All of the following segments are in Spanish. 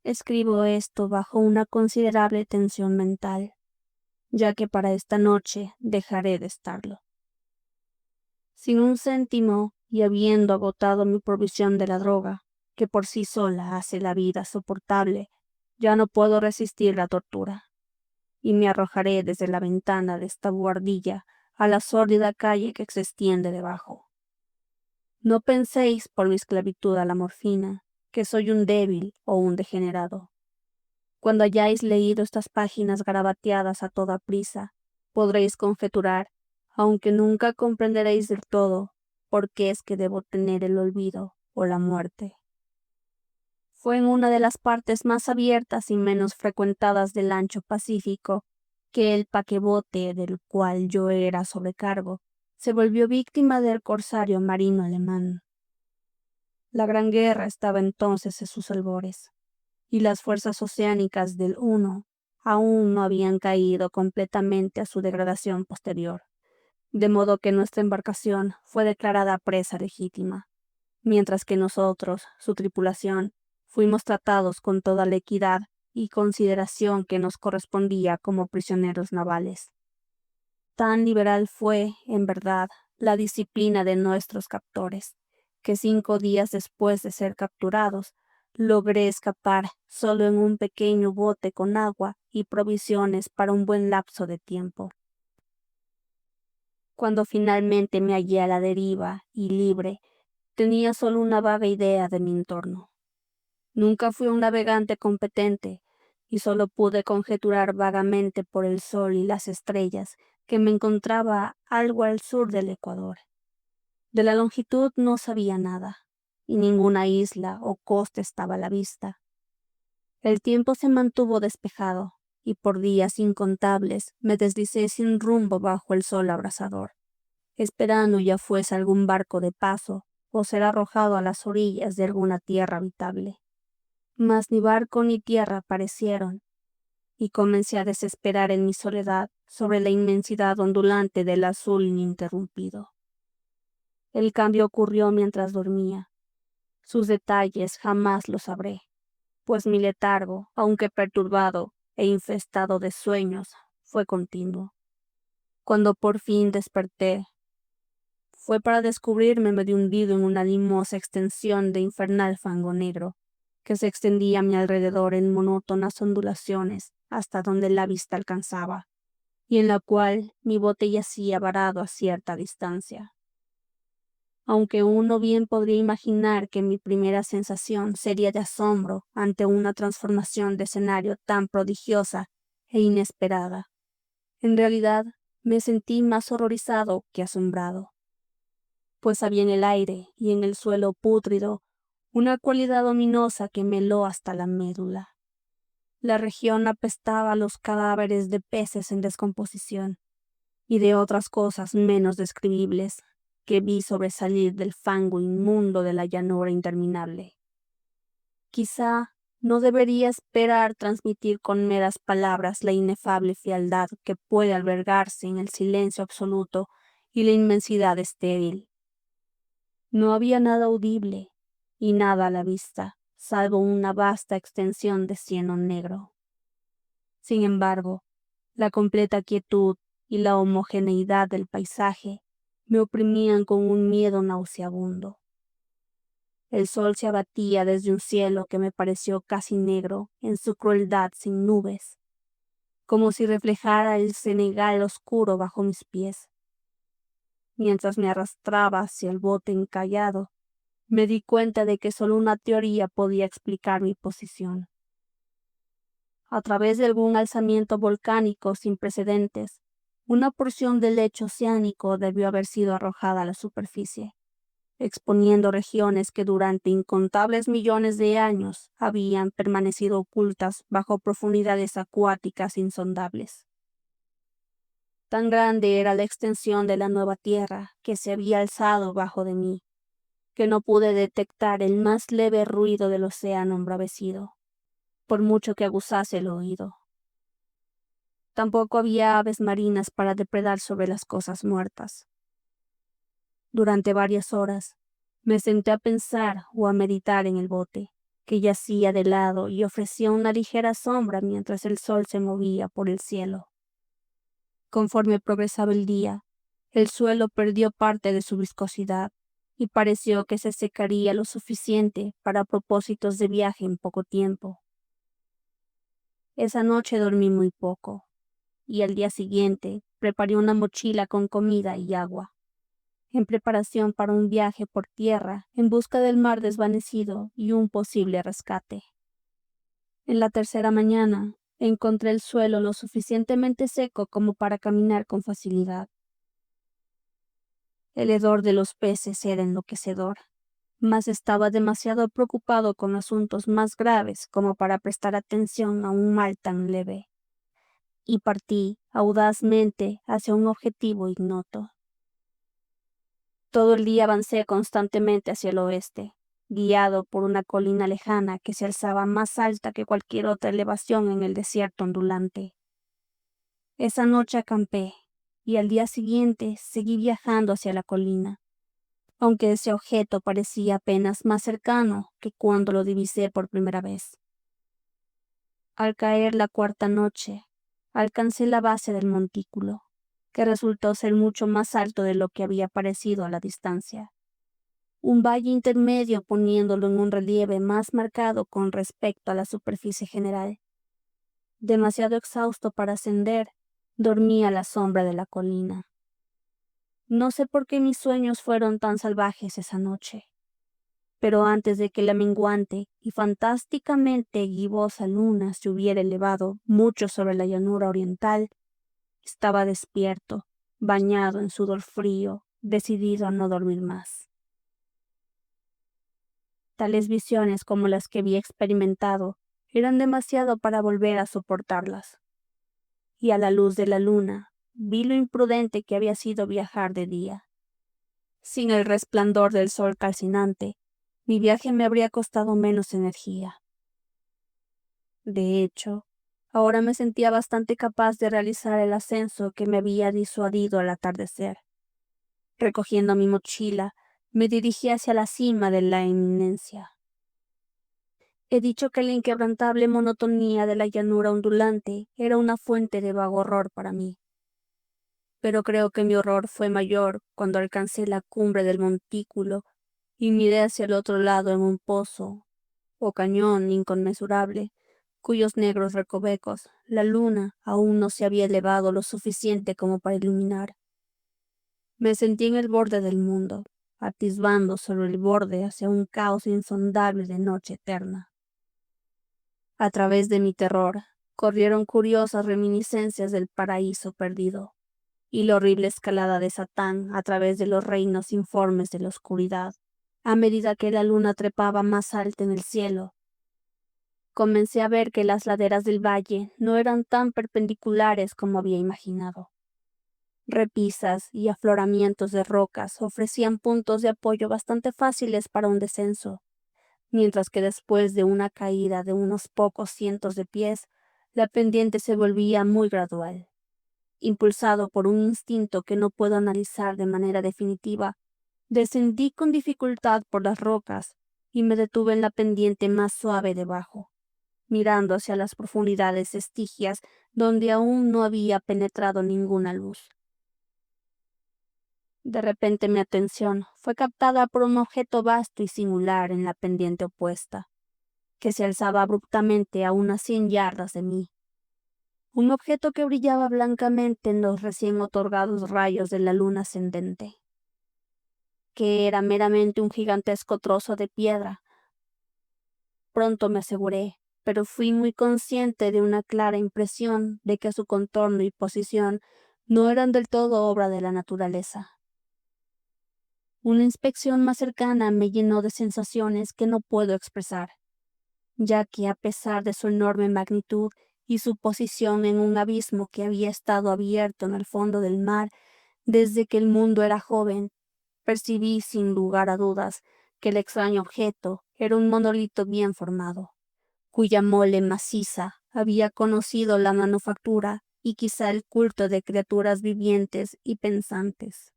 Escribo esto bajo una considerable tensión mental, ya que para esta noche dejaré de estarlo. Sin un céntimo y habiendo agotado mi provisión de la droga, que por sí sola hace la vida soportable, ya no puedo resistir la tortura, y me arrojaré desde la ventana de esta buhardilla a la sórdida calle que se extiende debajo. No penséis por mi esclavitud a la morfina, que soy un débil o un degenerado. Cuando hayáis leído estas páginas garabateadas a toda prisa, podréis conjeturar, aunque nunca comprenderéis del todo, por qué es que debo tener el olvido o la muerte. Fue en una de las partes más abiertas y menos frecuentadas del ancho Pacífico que el paquebote del cual yo era sobrecargo se volvió víctima del corsario marino alemán. La Gran Guerra estaba entonces en sus albores, y las fuerzas oceánicas del Uno aún no habían caído completamente a su degradación posterior, de modo que nuestra embarcación fue declarada presa legítima, mientras que nosotros, su tripulación, fuimos tratados con toda la equidad y consideración que nos correspondía como prisioneros navales. Tan liberal fue, en verdad, la disciplina de nuestros captores, que 5 días después de ser capturados, logré escapar solo en un pequeño bote con agua y provisiones para un buen lapso de tiempo. Cuando finalmente me hallé a la deriva y libre, tenía solo una vaga idea de mi entorno. Nunca fui un navegante competente, y solo pude conjeturar vagamente por el sol y las estrellas que me encontraba algo al sur del Ecuador. De la longitud no sabía nada, y ninguna isla o costa estaba a la vista. El tiempo se mantuvo despejado, y por días incontables me deslicé sin rumbo bajo el sol abrasador, esperando ya fuese algún barco de paso o ser arrojado a las orillas de alguna tierra habitable. Mas ni barco ni tierra aparecieron, y comencé a desesperar en mi soledad sobre la inmensidad ondulante del azul ininterrumpido. El cambio ocurrió mientras dormía. Sus detalles jamás los sabré, pues mi letargo, aunque perturbado e infestado de sueños, fue continuo. Cuando por fin desperté, fue para descubrirme medio hundido en una limosa extensión de infernal fango negro, que se extendía a mi alrededor en monótonas ondulaciones hasta donde la vista alcanzaba, y en la cual mi bote yacía varado a cierta distancia. Aunque uno bien podría imaginar que mi primera sensación sería de asombro ante una transformación de escenario tan prodigiosa e inesperada, en realidad me sentí más horrorizado que asombrado, pues había en el aire y en el suelo pútrido una cualidad ominosa que me heló hasta la médula. La región apestaba a los cadáveres de peces en descomposición y de otras cosas menos describibles que vi sobresalir del fango inmundo de la llanura interminable. Quizá no debería esperar transmitir con meras palabras la inefable frialdad que puede albergarse en el silencio absoluto y la inmensidad estéril. No había nada audible y nada a la vista, salvo una vasta extensión de cieno negro. Sin embargo, la completa quietud y la homogeneidad del paisaje me oprimían con un miedo nauseabundo. El sol se abatía desde un cielo que me pareció casi negro en su crueldad sin nubes, como si reflejara el Senegal oscuro bajo mis pies. Mientras me arrastraba hacia el bote encallado, me di cuenta de que solo una teoría podía explicar mi posición. A través de algún alzamiento volcánico sin precedentes, una porción del lecho oceánico debió haber sido arrojada a la superficie, exponiendo regiones que durante incontables millones de años habían permanecido ocultas bajo profundidades acuáticas insondables. Tan grande era la extensión de la nueva tierra que se había alzado bajo de mí, que no pude detectar el más leve ruido del océano embravecido, por mucho que aguzase el oído. Tampoco había aves marinas para depredar sobre las cosas muertas. Durante varias horas me senté a pensar o a meditar en el bote, que yacía de lado y ofrecía una ligera sombra mientras el sol se movía por el cielo. Conforme progresaba el día, el suelo perdió parte de su viscosidad y pareció que se secaría lo suficiente para propósitos de viaje en poco tiempo. Esa noche dormí muy poco, y al día siguiente preparé una mochila con comida y agua, en preparación para un viaje por tierra en busca del mar desvanecido y un posible rescate. En la tercera mañana encontré el suelo lo suficientemente seco como para caminar con facilidad. El hedor de los peces era enloquecedor, mas estaba demasiado preocupado con asuntos más graves como para prestar atención a un mal tan leve, y partí audazmente hacia un objetivo ignoto. Todo el día avancé constantemente hacia el oeste, guiado por una colina lejana que se alzaba más alta que cualquier otra elevación en el desierto ondulante. Esa noche acampé, y al día siguiente seguí viajando hacia la colina, aunque ese objeto parecía apenas más cercano que cuando lo divisé por primera vez. Al caer la cuarta noche, alcancé la base del montículo, que resultó ser mucho más alto de lo que había parecido a la distancia. Un valle intermedio poniéndolo en un relieve más marcado con respecto a la superficie general. Demasiado exhausto para ascender, dormí a la sombra de la colina. No sé por qué mis sueños fueron tan salvajes esa noche, pero antes de que la menguante y fantásticamente gibosa luna se hubiera elevado mucho sobre la llanura oriental, estaba despierto, bañado en sudor frío, decidido a no dormir más. Tales visiones como las que había experimentado eran demasiado para volver a soportarlas. Y a la luz de la luna vi lo imprudente que había sido viajar de día. Sin el resplandor del sol calcinante, mi viaje me habría costado menos energía. De hecho, ahora me sentía bastante capaz de realizar el ascenso que me había disuadido al atardecer. Recogiendo mi mochila, me dirigí hacia la cima de la eminencia. He dicho que la inquebrantable monotonía de la llanura ondulante era una fuente de vago horror para mí. Pero creo que mi horror fue mayor cuando alcancé la cumbre del montículo y miré hacia el otro lado en un pozo o cañón inconmensurable, cuyos negros recovecos la luna aún no se había elevado lo suficiente como para iluminar. Me sentí en el borde del mundo, atisbando sobre el borde hacia un caos insondable de noche eterna. A través de mi terror corrieron curiosas reminiscencias del paraíso perdido y la horrible escalada de Satán a través de los reinos informes de la oscuridad. A medida que la luna trepaba más alta en el cielo, comencé a ver que las laderas del valle no eran tan perpendiculares como había imaginado. Repisas y afloramientos de rocas ofrecían puntos de apoyo bastante fáciles para un descenso, mientras que después de una caída de unos pocos cientos de pies, la pendiente se volvía muy gradual. Impulsado por un instinto que no puedo analizar de manera definitiva, descendí con dificultad por las rocas y me detuve en la pendiente más suave debajo, mirando hacia las profundidades estigias donde aún no había penetrado ninguna luz. De repente mi atención fue captada por un objeto vasto y singular en la pendiente opuesta, que se alzaba abruptamente a unas 100 yardas de mí. Un objeto que brillaba blancamente en los recién otorgados rayos de la luna ascendente, que era meramente un gigantesco trozo de piedra. Pronto me aseguré, pero fui muy consciente de una clara impresión de que su contorno y posición no eran del todo obra de la naturaleza. Una inspección más cercana me llenó de sensaciones que no puedo expresar, ya que a pesar de su enorme magnitud y su posición en un abismo que había estado abierto en el fondo del mar desde que el mundo era joven, percibí sin lugar a dudas que el extraño objeto era un monolito bien formado, cuya mole maciza había conocido la manufactura y quizá el culto de criaturas vivientes y pensantes.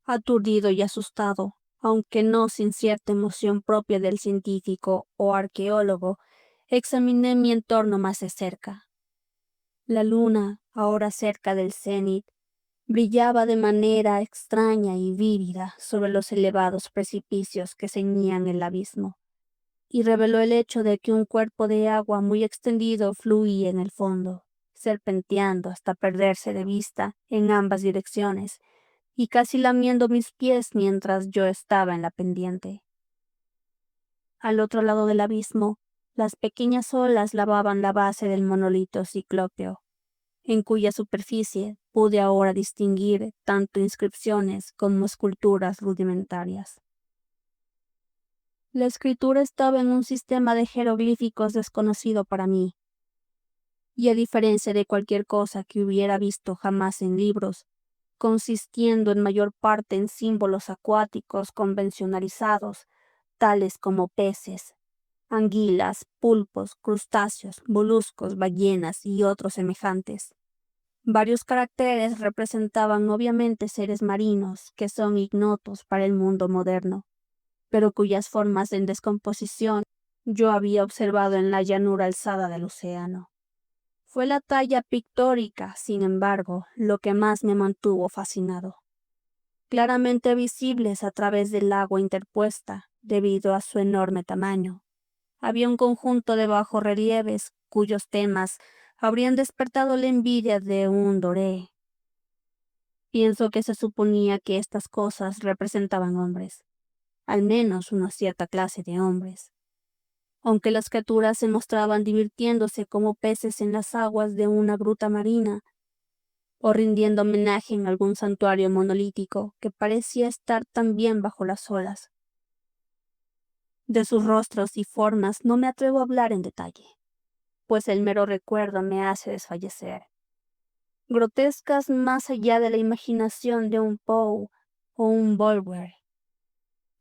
Aturdido y asustado, aunque no sin cierta emoción propia del científico o arqueólogo, examiné mi entorno más de cerca. La luna, ahora cerca del cenit, brillaba de manera extraña y vívida sobre los elevados precipicios que ceñían el abismo, y reveló el hecho de que un cuerpo de agua muy extendido fluía en el fondo, serpenteando hasta perderse de vista en ambas direcciones, y casi lamiendo mis pies mientras yo estaba en la pendiente. Al otro lado del abismo, las pequeñas olas lavaban la base del monolito ciclópeo, en cuya superficie pude ahora distinguir tanto inscripciones como esculturas rudimentarias. La escritura estaba en un sistema de jeroglíficos desconocido para mí, y a diferencia de cualquier cosa que hubiera visto jamás en libros, consistiendo en mayor parte en símbolos acuáticos convencionalizados, tales como peces, anguilas, pulpos, crustáceos, moluscos, ballenas y otros semejantes. Varios caracteres representaban obviamente seres marinos que son ignotos para el mundo moderno, pero cuyas formas en descomposición yo había observado en la llanura alzada del océano. Fue la talla pictórica, sin embargo, lo que más me mantuvo fascinado. Claramente visibles a través del agua interpuesta, debido a su enorme tamaño, había un conjunto de bajorrelieves cuyos temas habrían despertado la envidia de un doré. Pienso que se suponía que estas cosas representaban hombres, al menos una cierta clase de hombres, aunque las criaturas se mostraban divirtiéndose como peces en las aguas de una gruta marina, o rindiendo homenaje en algún santuario monolítico que parecía estar también bajo las olas. De sus rostros y formas no me atrevo a hablar en detalle, pues el mero recuerdo me hace desfallecer. Grotescas más allá de la imaginación de un Poe o un Bulwer,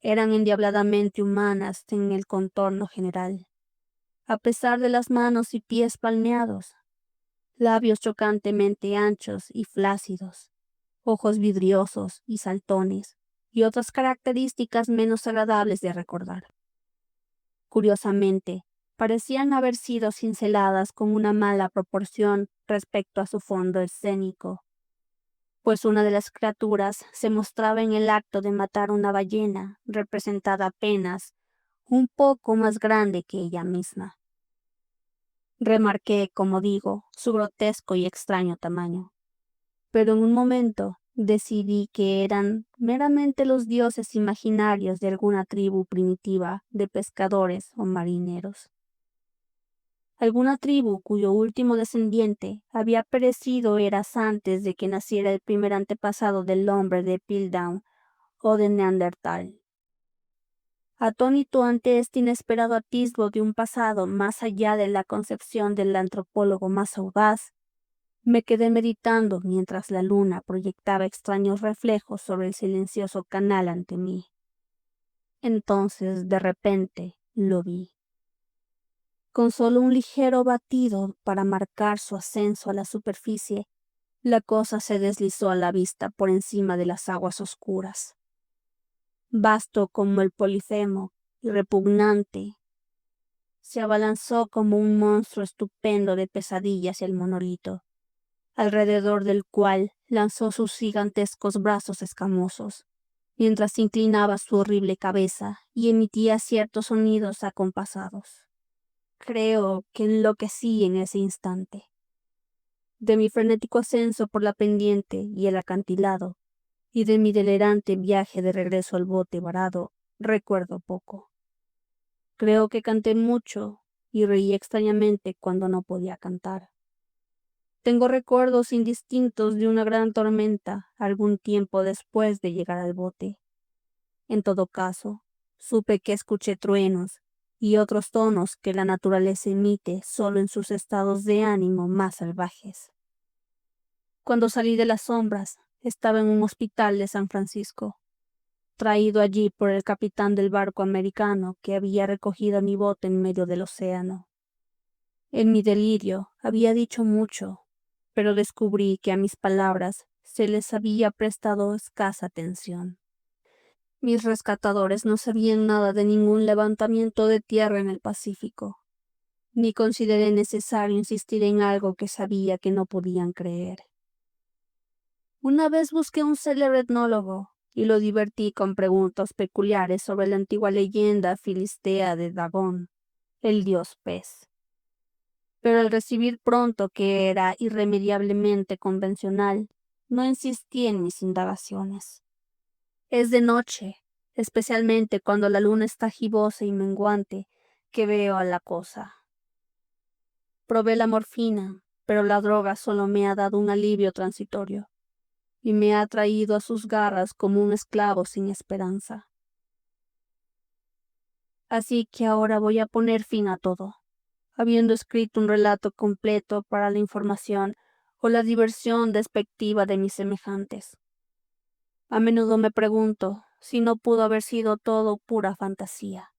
eran endiabladamente humanas en el contorno general, a pesar de las manos y pies palmeados, labios chocantemente anchos y flácidos, ojos vidriosos y saltones, y otras características menos agradables de recordar. Curiosamente, parecían haber sido cinceladas con una mala proporción respecto a su fondo escénico, pues una de las criaturas se mostraba en el acto de matar una ballena, representada apenas un poco más grande que ella misma. Remarqué, como digo, su grotesco y extraño tamaño, pero en un momento decidí que eran meramente los dioses imaginarios de alguna tribu primitiva de pescadores o marineros. Alguna tribu cuyo último descendiente había perecido eras antes de que naciera el primer antepasado del hombre de Piltdown o de Neandertal. Atónito ante este inesperado atisbo de un pasado más allá de la concepción del antropólogo más audaz, me quedé meditando mientras la luna proyectaba extraños reflejos sobre el silencioso canal ante mí. Entonces, de repente, lo vi. Con solo un ligero batido para marcar su ascenso a la superficie, la cosa se deslizó a la vista por encima de las aguas oscuras. Vasto como el Polifemo y repugnante, se abalanzó como un monstruo estupendo de pesadilla hacia el monolito, alrededor del cual lanzó sus gigantescos brazos escamosos, mientras inclinaba su horrible cabeza y emitía ciertos sonidos acompasados. Creo que enloquecí en ese instante. De mi frenético ascenso por la pendiente y el acantilado, y de mi delirante viaje de regreso al bote varado, recuerdo poco. Creo que canté mucho y reí extrañamente cuando no podía cantar. Tengo recuerdos indistintos de una gran tormenta algún tiempo después de llegar al bote. En todo caso, supe que escuché truenos y otros tonos que la naturaleza emite solo en sus estados de ánimo más salvajes. Cuando salí de las sombras, estaba en un hospital de San Francisco, traído allí por el capitán del barco americano que había recogido mi bote en medio del océano. En mi delirio había dicho mucho, pero descubrí que a mis palabras se les había prestado escasa atención. Mis rescatadores no sabían nada de ningún levantamiento de tierra en el Pacífico, ni consideré necesario insistir en algo que sabía que no podían creer. Una vez busqué un célebre etnólogo y lo divertí con preguntas peculiares sobre la antigua leyenda filistea de Dagón, el dios pez. Pero al recibir pronto que era irremediablemente convencional, no insistí en mis indagaciones. Es de noche, especialmente cuando la luna está gibosa y menguante, que veo a la cosa. Probé la morfina, pero la droga solo me ha dado un alivio transitorio y me ha traído a sus garras como un esclavo sin esperanza. Así que ahora voy a poner fin a todo, habiendo escrito un relato completo para la información o la diversión despectiva de mis semejantes. A menudo me pregunto si no pudo haber sido todo pura fantasía,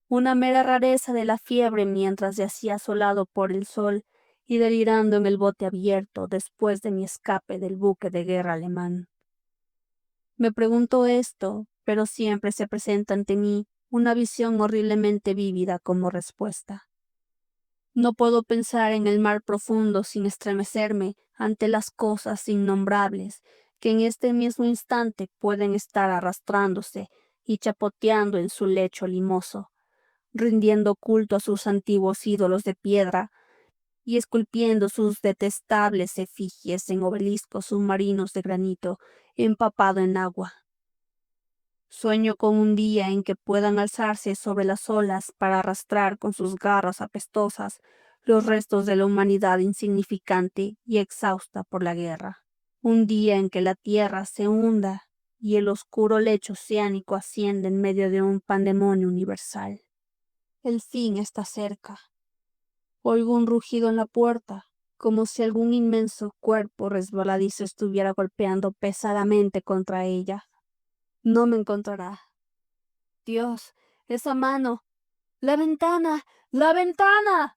una mera rareza de la fiebre mientras yacía asolado por el sol y delirando en el bote abierto después de mi escape del buque de guerra alemán. Me pregunto esto, pero siempre se presenta ante mí una visión horriblemente vívida como respuesta. No puedo pensar en el mar profundo sin estremecerme ante las cosas innombrables que en este mismo instante pueden estar arrastrándose y chapoteando en su lecho limoso, rindiendo culto a sus antiguos ídolos de piedra y esculpiendo sus detestables efigies en obeliscos submarinos de granito empapado en agua. Sueño con un día en que puedan alzarse sobre las olas para arrastrar con sus garras apestosas los restos de la humanidad insignificante y exhausta por la guerra. Un día en que la tierra se hunda y el oscuro lecho oceánico asciende en medio de un pandemonio universal. El fin está cerca. Oigo un rugido en la puerta, como si algún inmenso cuerpo resbaladizo estuviera golpeando pesadamente contra ella. No me encontrará. Dios, esa mano. ¡La ventana! ¡La ventana!